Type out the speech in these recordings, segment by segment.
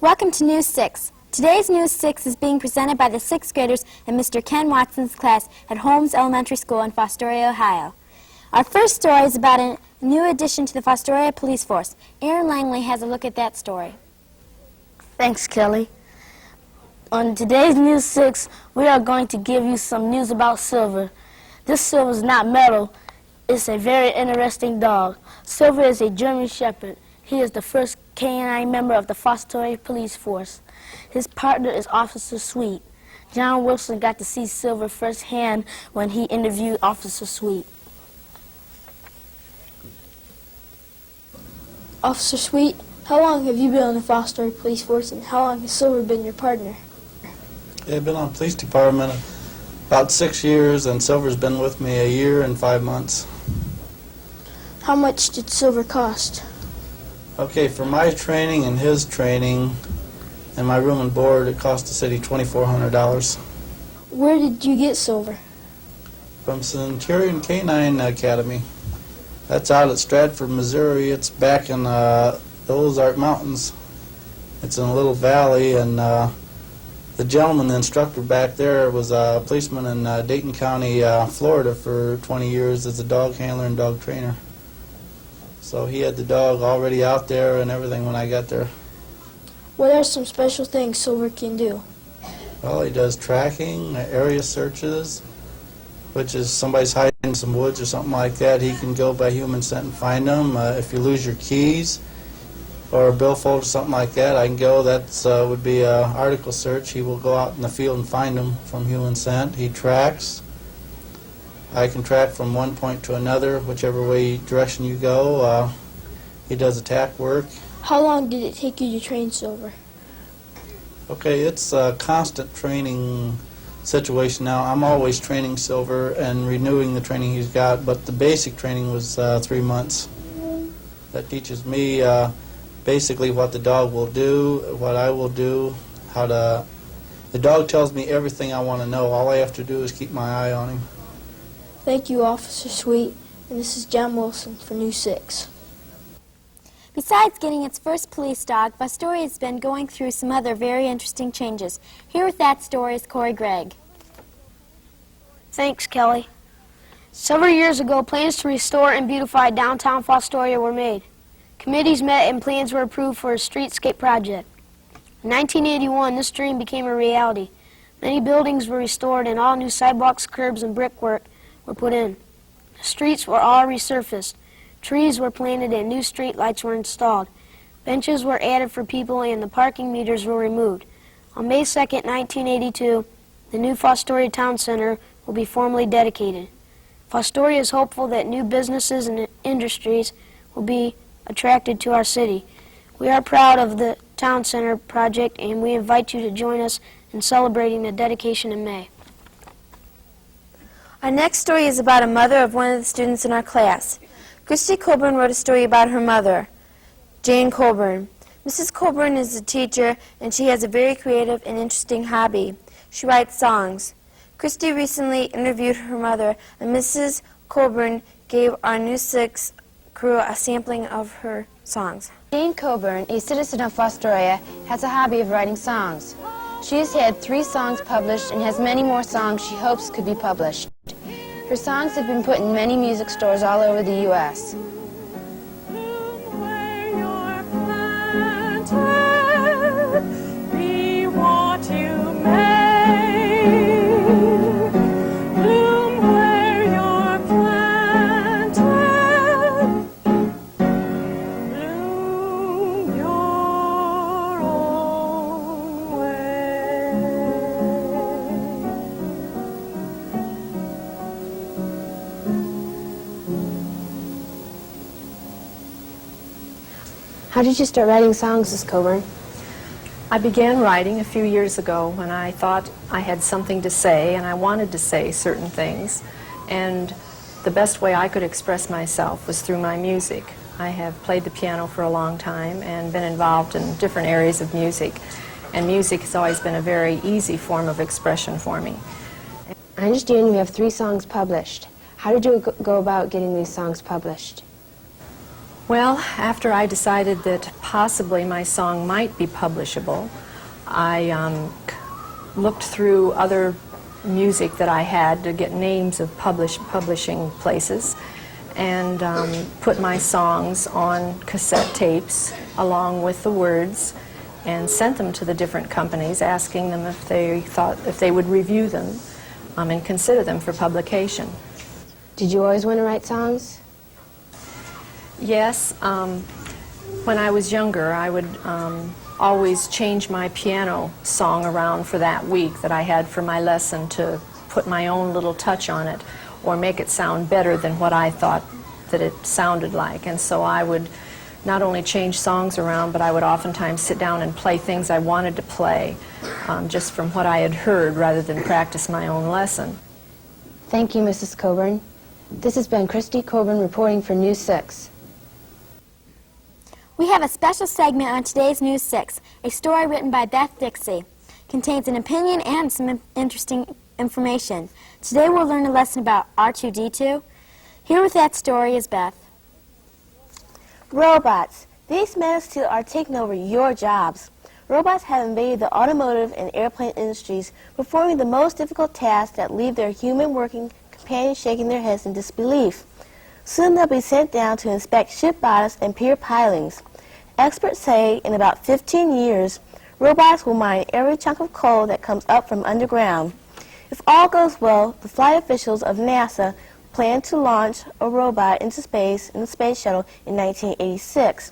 Welcome to News 6. Today's News 6 is being presented by the 6th graders in Mr. Ken Watson's class at Holmes Elementary School in Fostoria, Ohio. Our first story is about a new addition to the Fostoria police force. Aaron Langley has a look at that story. Thanks, Kelly. On today's News 6, we are going to give you some news about Silver. This Silver is not metal. It's a very interesting dog. Silver is a German Shepherd. He is the first canine member of the Fostoria police force. His partner is Officer Sweet. John Wilson got to see Silver firsthand when he interviewed Officer Sweet. Officer Sweet, how long have you been on the Fostoria police force, and how long has Silver been your partner? Yeah, I've been on the police department about 6 years, and Silver's been with me a year and 5 months. How much did Silver cost? Okay, for my training and his training and my room and board, it cost the city $2,400. Where did you get Silver? From Centurion Canine Academy. That's out at Stratford, Missouri. It's back in the Ozark Mountains. It's in a little valley, and the gentleman, the instructor back there, was a policeman in Dayton County, Florida for 20 years as a dog handler and dog trainer. So he had the dog already out there and everything when I got there. What are some special things Silver can do? Well, he does tracking, area searches, which is somebody's hiding in some woods or something like that. He can go by human scent and find them. If you lose your keys or a billfold or something like that, I can go. That would be an article search. He will go out in the field and find them from human scent. He tracks. I can track from one point to another, whichever way direction you go. He does attack work. How long did it take you to train Silver? Okay, it's a constant training situation now. I'm always training Silver and renewing the training he's got, but the basic training was 3 months. That teaches me basically what the dog will do, what I will do, how to... The dog tells me everything I want to know. All I have to do is keep my eye on him. Thank you, Officer Sweet, and this is John Wilson for News 6. Besides getting its first police dog, Fostoria has been going through some other very interesting changes. Here with that story is CORY GREGG. Thanks, Kelly. Several years ago, plans to restore and beautify downtown Fostoria were made. Committees met and plans were approved for a streetscape project. In 1981, this dream became a reality. Many buildings were restored and all new sidewalks, curbs, and brickwork were put in. The streets were all resurfaced. Trees were planted and new street lights were installed. Benches were added for people and the parking meters were removed. On May 2, 1982, the new Fostoria Town Center will be formally dedicated. Fostoria is hopeful that new businesses and industries will be attracted to our city. We are proud of the Town Center project and we invite you to join us in celebrating the dedication in May. Our next story is about a mother of one of the students in our class. Christy Coburn wrote a story about her mother, Jane Coburn. Mrs. Coburn is a teacher, and she has a very creative and interesting hobby. She writes songs. Christy recently interviewed her mother, and Mrs. Coburn gave our News 6 crew a sampling of her songs. Jane Coburn, a citizen of Fostoria, has a hobby of writing songs. She has had 3 songs published and has many more songs she hopes could be published. Her songs have been put in many music stores all over the U.S. How did you start writing songs, Miss Coburn? I began writing a few years ago when I thought I had something to say and I wanted to say certain things, and the best way I could express myself was through my music. I have played the piano for a long time and been involved in different areas of music, and music has always been a very easy form of expression for me. I understand you have 3 songs published. How did you go about getting these songs published? Well, after I decided that possibly my song might be publishable, I looked through other music that I had to get names of publishing places, and put my songs on cassette tapes along with the words, and sent them to the different companies, asking them if they would review them and consider them for publication. Did you always want to write songs? Yes. When I was younger, I would always change my piano song around for that week that I had for my lesson to put my own little touch on it or make it sound better than what I thought that it sounded like. And so I would not only change songs around, but I would oftentimes sit down and play things I wanted to play just from what I had heard rather than practice my own lesson. Thank you, Mrs. Coburn. This has been Christy Coburn reporting for News 6. We have a special segment on today's News 6, a story written by Beth Dixie. Contains an opinion and some interesting information. Today we'll learn a lesson about R2-D2. Here with that story is Beth. Robots. These menaces are taking over your jobs. Robots have invaded the automotive and airplane industries, performing the most difficult tasks that leave their human working companions shaking their heads in disbelief. Soon they'll be sent down to inspect ship bottoms and pier pilings. Experts say in about 15 years, robots will mine every chunk of coal that comes up from underground. If all goes well, the flight officials of NASA plan to launch a robot into space in the space shuttle in 1986.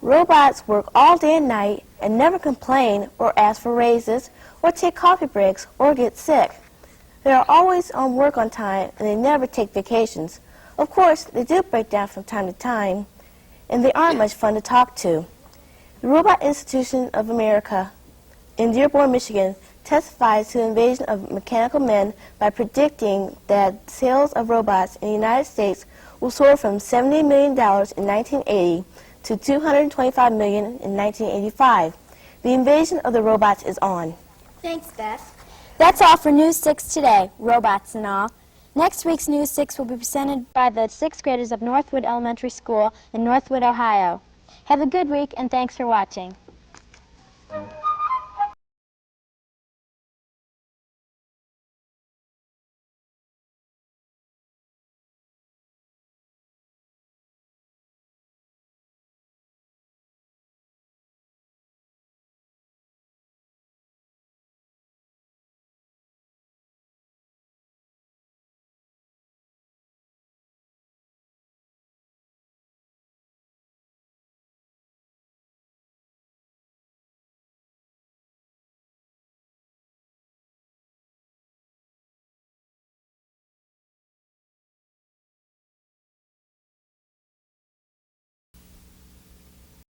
Robots work all day and night and never complain or ask for raises or take coffee breaks or get sick. They are always on work on time and they never take vacations. Of course, they do break down from time to time, and they aren't much fun to talk to. The Robot Institution of America in Dearborn, Michigan, testifies to the invasion of mechanical men by predicting that sales of robots in the United States will soar from $70 million in 1980 to $225 million in 1985. The invasion of the robots is on. Thanks, Beth. That's all for News 6 today, robots and all. Next week's News 6 will be presented by the 6th graders of Northwood Elementary School in Northwood, Ohio. Have a good week, and thanks for watching.